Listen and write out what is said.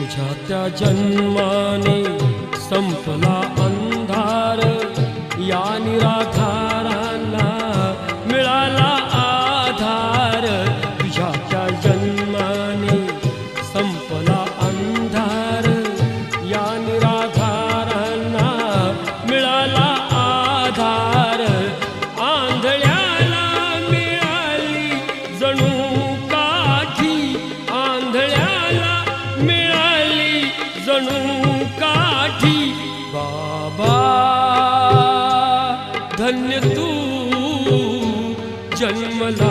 तुझ्या त्या जन्माने संपला अंधार, या निराधारांना मिळाला आधार. तुझ्या त्या जन्माने संपला अंधार, या निराधारांना मिळाला आधार. आंधळ्याला मिळाली जणू काठी, आंधळ्याला मिळाली जणू काठी. बाबा धन्य तू जन्मला